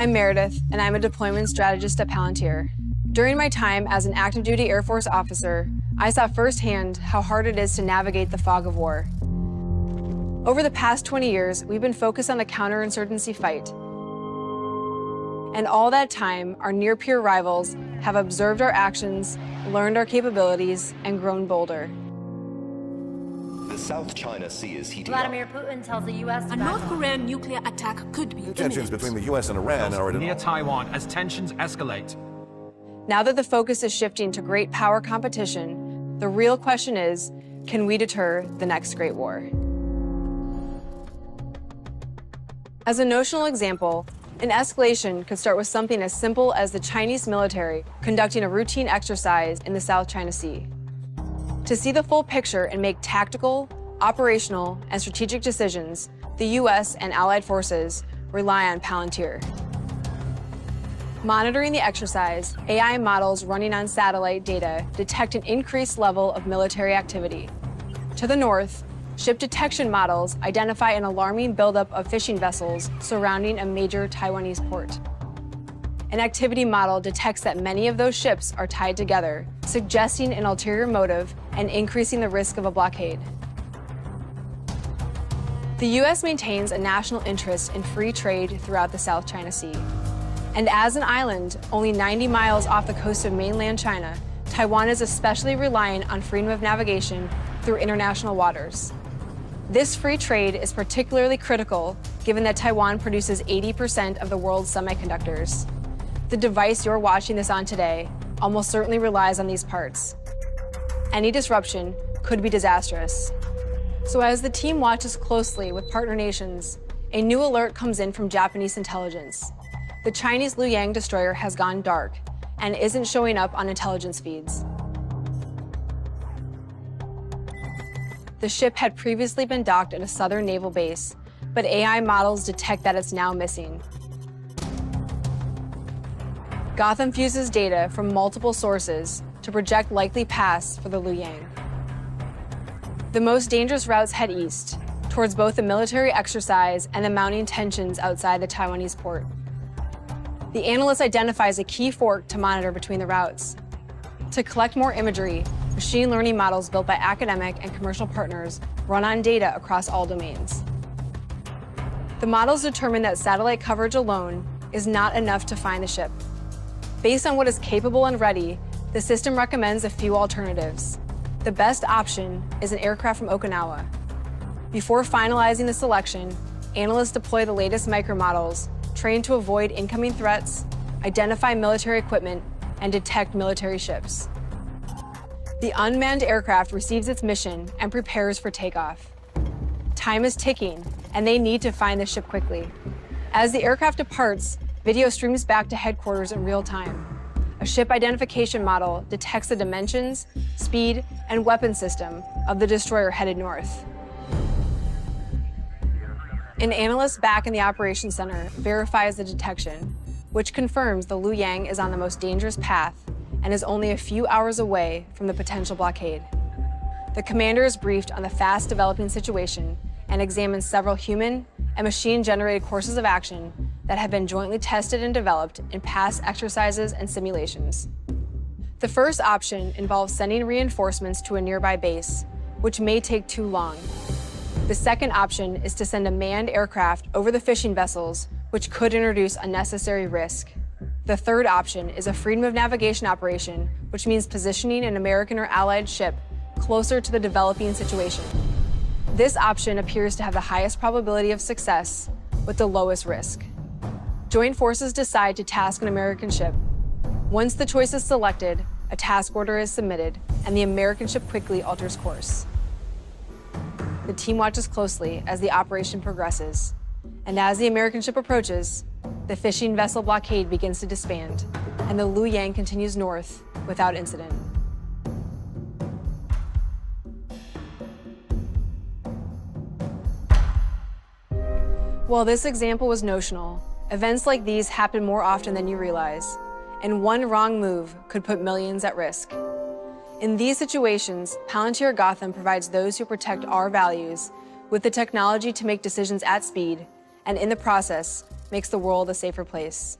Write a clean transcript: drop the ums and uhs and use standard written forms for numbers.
I'm Meredith, and I'm a deployment strategist at Palantir. During my time as an active duty Air Force officer, I saw firsthand how hard it is to navigate the fog of war. Over the past 20 years, we've been focused on the counterinsurgency fight. And all that time, our near-peer rivals have observed our actions, learned our capabilities, and grown bolder. The South China Sea is heating Vladimir up. Putin tells the U.S. A North Korean nuclear attack could be Tensions imminent. between the U.S. and Iran are at an near Taiwan as tensions escalate. Now that the focus is shifting to great power competition, the real question is, can we deter the next great war? As a notional example, an escalation could start with something as simple as the Chinese military conducting a routine exercise in the South China Sea. To see the full picture and make tactical, operational, and strategic decisions, the U.S. and allied forces rely on Palantir. Monitoring the exercise, AI models running on satellite data detect an increased level of military activity. To the north, ship detection models identify an alarming buildup of fishing vessels surrounding a major Taiwanese port. An activity model detects that many of those ships are tied together, suggesting an ulterior motive and increasing the risk of a blockade. The U.S. maintains a national interest in free trade throughout the South China Sea. And as an island only 90 miles off the coast of mainland China, Taiwan is especially reliant on freedom of navigation through international waters. This free trade is particularly critical given that Taiwan produces 80% of the world's semiconductors. The device you're watching this on today almost certainly relies on these parts. Any disruption could be disastrous. So as the team watches closely with partner nations, a new alert comes in from Japanese intelligence. The Chinese Luoyang destroyer has gone dark and isn't showing up on intelligence feeds. The ship had previously been docked at a southern naval base, but AI models detect that it's now missing. Gotham fuses data from multiple sources to project likely paths for the Luoyang. The most dangerous routes head east, towards both the military exercise and the mounting tensions outside the Taiwanese port. The analyst identifies a key fork to monitor between the routes. To collect more imagery, machine learning models built by academic and commercial partners run on data across all domains. The models determine that satellite coverage alone is not enough to find the ship. Based on what is capable and ready, the system recommends a few alternatives. The best option is an aircraft from Okinawa. Before finalizing the selection, analysts deploy the latest micromodels, trained to avoid incoming threats, identify military equipment, and detect military ships. The unmanned aircraft receives its mission and prepares for takeoff. Time is ticking, and they need to find the ship quickly. As the aircraft departs, video streams back to headquarters in real time. A ship identification model detects the dimensions, speed, and weapon system of the destroyer headed north. An analyst back in the operations center verifies the detection, which confirms the Luoyang is on the most dangerous path and is only a few hours away from the potential blockade. The commander is briefed on the fast-developing situation and examines several human and machine-generated courses of action that have been jointly tested and developed in past exercises and simulations. The first option involves sending reinforcements to a nearby base, which may take too long. The second option is to send a manned aircraft over the fishing vessels, which could introduce unnecessary risk. The third option is a freedom of navigation operation, which means positioning an American or allied ship closer to the developing situation. This option appears to have the highest probability of success with the lowest risk. Joint forces decide to task an American ship. Once the choice is selected, a task order is submitted, and the American ship quickly alters course. The team watches closely as the operation progresses, and as the American ship approaches, the fishing vessel blockade begins to disband, and the Luoyang continues north without incident. While this example was notional, events like these happen more often than you realize, and one wrong move could put millions at risk. In these situations, Palantir Gotham provides those who protect our values with the technology to make decisions at speed, and in the process, makes the world a safer place.